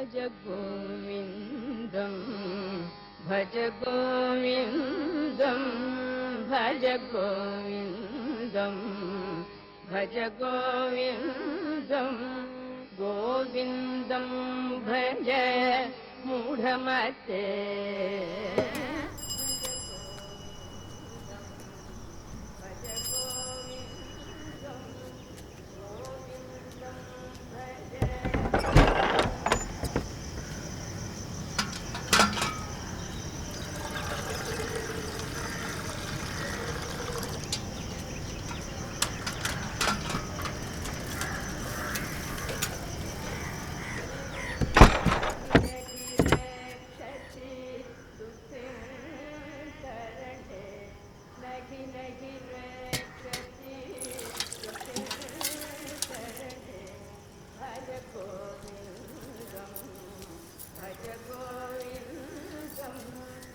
भज गोविन्दं भज गोविन्दं भज गोविन्दं भज गोविन्दं गोविन्दं भज मूढमते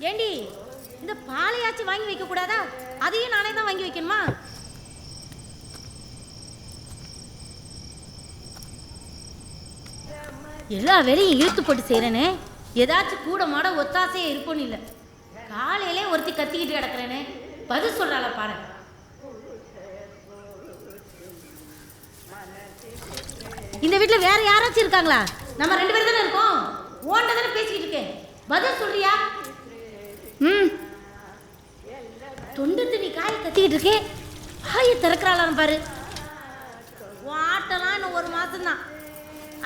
ஏண்டி இந்த பாலையாச்சும் வாங்கி வைக்க கூடாதா? அதையும் நானே தான் வாங்கி வைக்கணுமா? எல்லா வேலையும் இழுத்து போட்டு செய்கிறேனே, ஏதாச்சும் கூட மாட ஒத்தாசையே இருப்போன்னு இல்லை. காலையிலே ஒருத்தி கத்திக்கிட்டு கிடக்குறேனே, பதில் சொல்கிறாள பாரு. இந்த வீட்டில் வேற யாராச்சும் இருக்காங்களா? நம்ம 2 பேர் தானே இருக்கோம். ஓன்ட்ட தானே பேசிக்கிட்டு இருக்கேன், பதில் சொல்றியா? தொண்டு தண்ணி காய கத்திக்கிட்டு இருக்கேன், வாயை திறக்கிறாளான்னு பாரு. ஆட்டெல்லாம் இன்னும் 1 மாதம்தான்.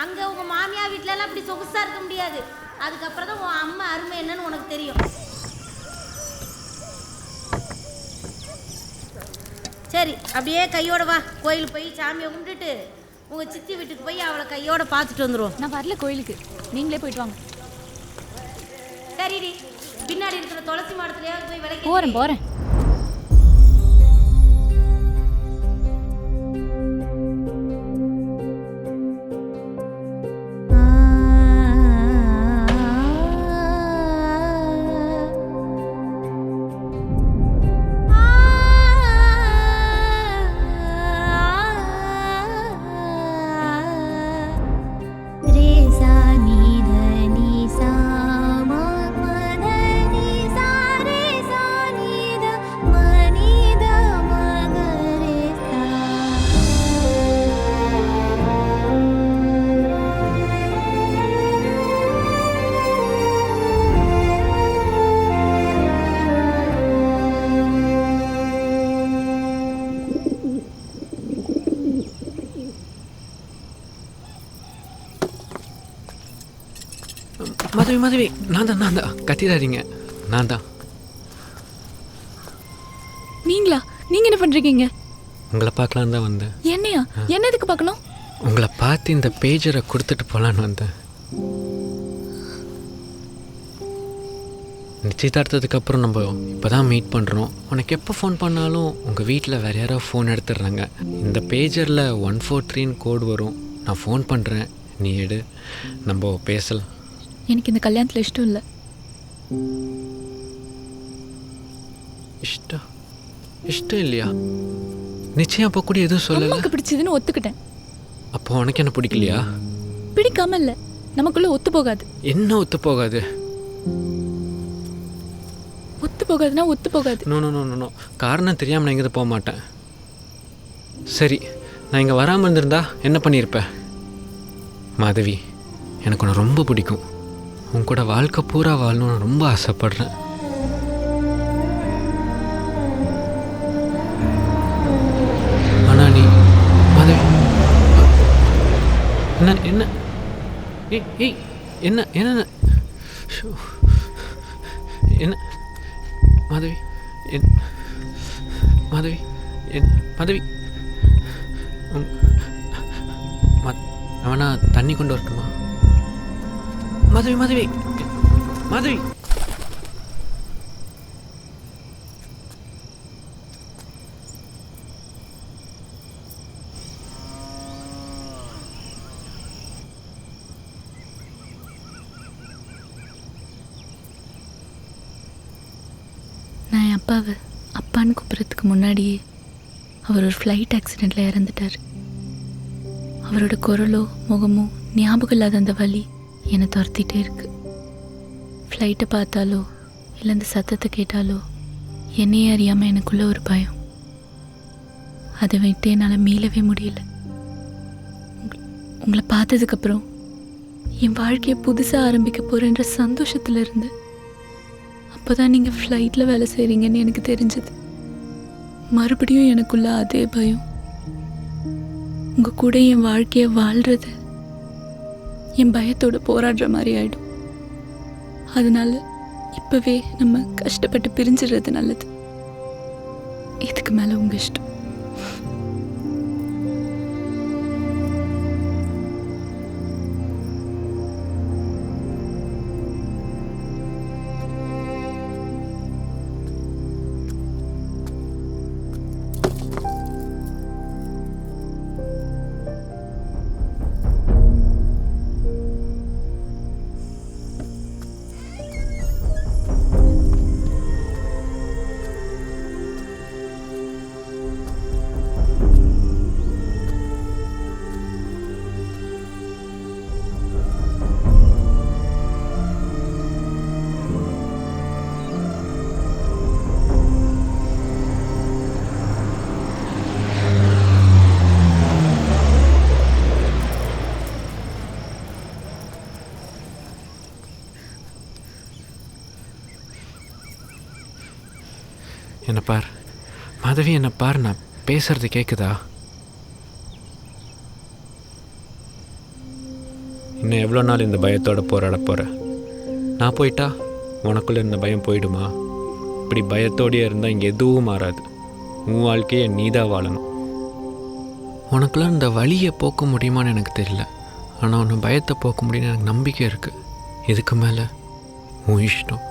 அங்கே உங்கள் மாமியார் வீட்டிலலாம் இப்படி சொகுசாக இருக்க முடியாது. அதுக்கப்புறம் தான் உன் அம்மா அருமை என்னன்னு உனக்கு தெரியும். சரி, அப்படியே கையோட வா, கோயிலுக்கு போய் சாமியை கும்பிட்டுட்டு உங்கள் சித்தி வீட்டுக்கு போய் அவளை கையோட பார்த்துட்டு வந்துடுவோம். நான் வரல கோயிலுக்கு, நீங்களே போயிட்டு வாங்க. சரிடி, பின்னாடி இருக்கிற துளசி மாடத்துலயாவது போய் விலைக்கு போகிறேன். மாதவி மாதவி, நான் தான் கத்திடாதீங்க, நான் தான். நீங்களா? நீங்க என்ன பண்றீங்க? உங்களை பார்க்கலாம் தான் வந்தேன். என்னையா? என்ன எதுக்கு பார்க்கணும்? உங்களை பார்த்து இந்த பேஜரை கொடுத்துட்டு போகலான்னு வந்தேன். நிச்சயதார்த்தத்துக்கு அப்புறம் நம்ம இப்போ தான் மீட் பண்ணுறோம். உனக்கு எப்போ ஃபோன் பண்ணாலும் உங்கள் வீட்டில் வேறு யாரோ ஃபோன் எடுத்துடுறாங்க. இந்த பேஜரில் 143 கோடு வரும். நான் ஃபோன் பண்ணுறேன், நீ எடு, நம்ம பேசலாம். எனக்கு இந்த கல்யாணத்தில் இஷ்டம் இல்லை. இஷ்டம் இல்லையா? நிச்சயம் அப்போ கூட எதுவும் சொல்லலை. எனக்கு பிடிச்சதுன்னு ஒத்துக்கிட்டேன். அப்போ உனக்கு என்ன பிடிக்கலையா? பிடிக்காம இல்லை, நமக்குள்ள ஒத்து போகாது. என்ன ஒத்து போகாது? ஒத்து போகாதுன்னா ஒத்து போகாது. நோ நோ நோ நோ, காரணம் தெரியாமல் நான் எங்கேயும் போக மாட்டேன். சரி, நான் இங்கே வராமல் இருந்திருந்தா என்ன பண்ணியிருப்பேன்? மாதவி, எனக்கு உன்னை ரொம்ப பிடிக்கும். உன் கூட வாழ்க்கை பூரா வாழணும்னு ரொம்ப ஆசைப்படுறேன். ஆனால் நீ மாதவி, என்ன என்ன ஏய் என்ன என்ன என்ன மாதவி, மாதவி, மாதவி, அவனா தண்ணி கொண்டு வரட்டுமா? மாதவி மாதவி மாதவி, நான் என் அப்பாவை அப்பான்னு கூப்பிட்றதுக்கு முன்னாடியே அவர் ஒரு ஃப்ளைட் ஆக்சிடெண்ட்டில் இறந்துட்டார். அவரோட குரலோ முகமோ ஞாபகம் இல்லாத அந்த வலி என்னை துரத்திட்டே இருக்கு. ஃப்ளைட்டை பார்த்தாலோ இல்லை அந்த சத்தத்தை கேட்டாலோ என்னையே அறியாமல் எனக்குள்ள ஒரு பயம். அதை விட்டு என்னால் மீளவே முடியல. உங்களை பார்த்ததுக்கப்புறம் என் வாழ்க்கையை புதுசாக ஆரம்பிக்க போகிறேன்ற சந்தோஷத்தில் இருந்து அப்போ தான் நீங்கள் ஃப்ளைட்டில் வேலை செய்கிறீங்கன்னு எனக்கு தெரிஞ்சது. மறுபடியும் எனக்குள்ள அதே பயம். உங்கள் கூட என் வாழ்க்கையை வாழ்கிறது என் பயத்தோட போராடுற மாதிரி ஆயிடும். அதனால இப்போவே நம்ம கஷ்டப்பட்டு பிரிஞ்சிடுறது நல்லது. இதுக்கு மேலே உங்கள் இஷ்டம். என்னை பார் மாதவி, என்னை பார். நான் பேசுறது கேட்குதா? இன்னும் எவ்வளோ நாள் இந்த பயத்தோடு போராட போகிற? நான் போயிட்டா உனக்குள்ளே இந்த பயம் போயிடுமா? இப்படி பயத்தோடையே இருந்தால் இங்கே எதுவும் மாறாது. உன் வாழ்க்கையை நீ தான் வாழணும். உனக்குள்ள இந்த வலியை போக்க முடியுமான்னு எனக்கு தெரியல, ஆனால் உன்னை பயத்தை போக்க முடியும்னு எனக்கு நம்பிக்கை இருக்குது. இதுக்கு மேலே உன் இஷ்டம்.